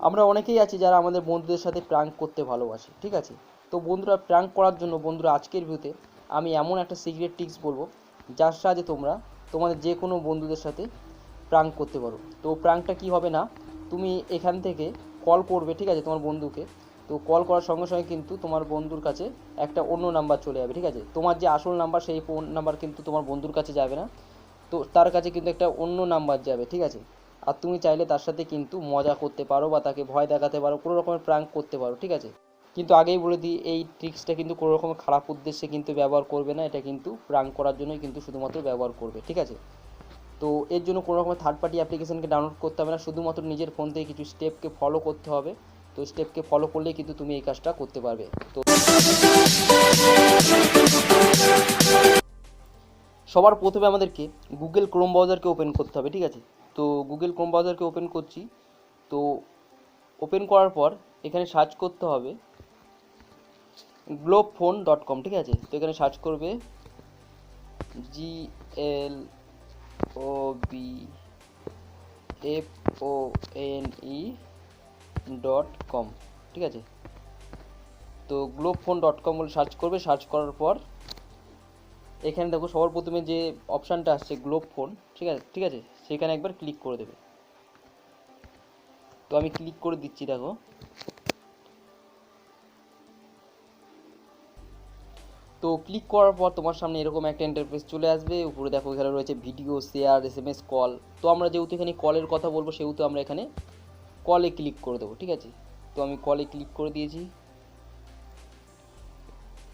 আমরা অনেকেই আছি যারা আমাদের বন্ধুদের সাথে প্র্যাঙ্ক করতে ভালোবাসি, ঠিক আছে। তো বন্ধুরা, প্র্যাঙ্ক করার জন্য বন্ধুরা আজকের ভিডিওতে আমি এমন একটা সিক্রেট টিপস বলবো যার সাহায্যে তোমরা তোমাদের যে কোনো বন্ধুদের সাথে প্র্যাঙ্ক করতে পারো। তো প্র্যাঙ্কটা কি হবে না, তুমি এখান থেকে কল করবে, ঠিক আছে, তোমার বন্ধুকে। তো কল করার সঙ্গে সঙ্গে কিন্তু তোমার বন্ধুর কাছে একটা অন্য নাম্বার চলে যাবে, ঠিক আছে। তোমার যে আসল নাম্বার সেই ফোন নাম্বার কিন্তু তোমার বন্ধুর কাছে যাবে না, তো তার কাছে কিন্তু একটা অন্য নাম্বার যাবে, ঠিক আছে। আর তুমি চাইলে তার সাথে কিন্তু মজা করতে পারো বা তাকে ভয় দেখাতে পারো, কোনো রকমের প্র্যাঙ্ক করতে পারো, ঠিক আছে। কিন্তু আগেই বলে দিই, এই ট্রিক্সটা কিন্তু কোনো রকমের খারাপ উদ্দেশ্যে কিন্তু ব্যবহার করবে না, এটা কিন্তু প্র্যাঙ্ক করার জন্যই কিন্তু শুধুমাত্র ব্যবহার করবে, ঠিক আছে। তো এর জন্য কোনো রকমের থার্ড পার্টি অ্যাপ্লিকেশনকে ডাউনলোড করতে হবে না, শুধুমাত্র নিজের ফোন থেকে কিছু স্টেপকে ফলো করতে হবে। তো স্টেপকে ফলো করলেই কিন্তু তুমি এই কাজটা করতে পারবে। তো সবার প্রথমে আমাদেরকে গুগল ক্রোম ব্রাউজারকে ওপেন করতে হবে, ঠিক আছে। তো গুগল ক্রোম ব্রাউজারকে ওপেন করছি। তো ওপেন করার পর এখানে সার্চ করতে হবে globfone.com, ঠিক আছে। তো এখানে সার্চ করবে globfone.com, ঠিক আছে। তো globfone.com বলে সার্চ করবে। সার্চ করার পর এখানে দেখো সবার প্রথমে যে অপশানটা আসছে গ্লোবফোন, ঠিক আছে, ঠিক আছে, সেখানে একবার ক্লিক করে দেবে। তো আমি ক্লিক করে দিচ্ছি, দেখো। তো ক্লিক করার পর তোমার সামনে এরকম একটা ইন্টারফেস চলে আসবে। উপরে দেখো এখানে রয়েছে ভিডিও, শেয়ার, এসএমএস, কল। তো আমরা যেহেতু এখানে কলের কথা বলবো সেহেতু আমরা এখানে কলে ক্লিক করে দেবো, ঠিক আছে। তো আমি কলে ক্লিক করে দিয়েছি।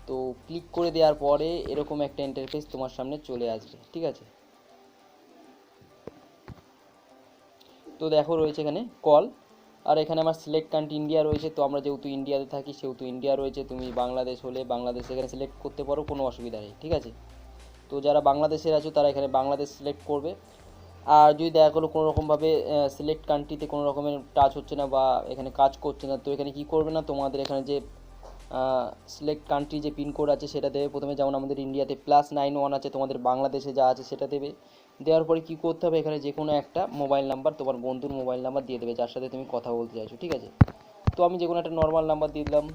তো ক্লিক করে দেওয়ার পরে এরকম একটা ইন্টারফেস তোমার সামনে চলে আসবে, ঠিক আছে। তো দেখো রয়েছে এখানে কল, আর এখানে আমার সিলেক্ট কান্ট্রি ইন্ডিয়া রয়েছে। তো আমরা যেহেতু ইন্ডিয়াতে থাকি সেহেতু ইন্ডিয়া রয়েছে। তুমি বাংলাদেশ হলে বাংলাদেশ এখানে সিলেক্ট করতে পারো, কোনো অসুবিধা নেই, ঠিক আছে। তো যারা বাংলাদেশের আছো তারা এখানে বাংলাদেশ সিলেক্ট করবে। আর যদি দেখা গেলো কোনো রকমভাবে সিলেক্ট কান্ট্রিতে কোনো রকমের টাচ হচ্ছে না বা এখানে কাজ করছে না, তো এখানে কী করবে না, তোমাদের এখানে যে সিলেক্ট কান্ট্রি যে পিনকোড আছে সেটা দেবে প্রথমে। যেমন আমাদের ইন্ডিয়াতে +91 আছে, তোমাদের বাংলাদেশে যা আছে সেটা দেবে। দেওয়ার পরে কী করতে হবে, এখানে যে কোনো একটা মোবাইল নাম্বার, তোমার বন্ধুর মোবাইল নাম্বার দিয়ে দেবে যার সাথে তুমি কথা বলতে চাইছো, ঠিক আছে। তো আমি যে কোনো একটা নর্মাল নাম্বার দিয়ে দিলাম।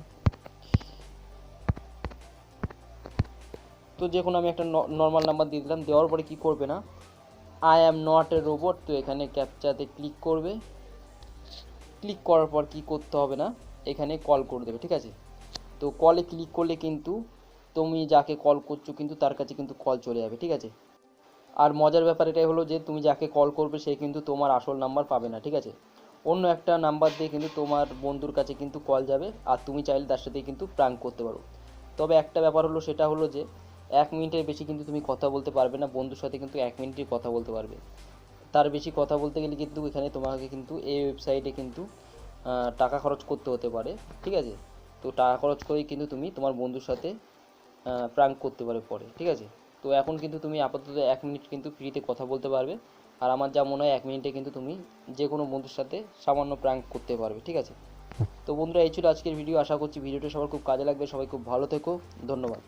তো যে কোনো আমি একটা নর্মাল নাম্বার দিয়ে দিলাম। দেওয়ার পরে কী করবে না, I am not a robot, তো এখানে ক্যাপচাতে ক্লিক করবে। ক্লিক করার পর কী করতে হবে না, এখানে কল করে দেবে, ঠিক আছে। তো কলে ক্লিক করলে কিন্তু তুমি যাকে কল করছো কিন্তু তার কাছে কিন্তু কল চলে যাবে, ঠিক আছে। আর মজার ব্যাপার এটাই হলো যে তুমি যাকে কল করবে সে কিন্তু তোমার আসল নাম্বার পাবে না, ঠিক আছে। অন্য একটা নাম্বার দিয়ে কিন্তু তোমার বন্ধুর কাছে কিন্তু কল যাবে, আর তুমি চাইলে তার সাথে কিন্তু প্র্যাঙ্ক করতে পারো। তবে একটা ব্যাপার হলো, সেটা হলো যে 1 মিনিটের বেশি কিন্তু তুমি কথা বলতে পারবে না বন্ধুর সাথে, কিন্তু 1 মিনিটই কথা বলতে পারবে। তার বেশি কথা বলতে গেলে কিন্তু এখানে তোমাকে কিন্তু এই ওয়েবসাইটে কিন্তু টাকা খরচ করতে হতে পারে, ঠিক আছে। তো টাকা খরচ করেই কিন্তু তুমি তোমার বন্ধুর সাথে প্র্যাঙ্ক করতে পারবে পরে, ঠিক আছে। তো এখন কিন্তু তুমি আপাতত 1 মিনিট কিন্তু ফ্রিতে কথা বলতে পারবে। আর আমার যা মনে হয় 1 মিনিটে কিন্তু তুমি যে কোনো বন্ধুর সাথে সামান্য প্র্যাঙ্ক করতে পারবে, ঠিক আছে। তো বন্ধুরা, এই ছিল আজকের ভিডিও। আশা করছি ভিডিওটা সবার খুব কাজে লাগবে। সবাই খুব ভালো থেকো, ধন্যবাদ।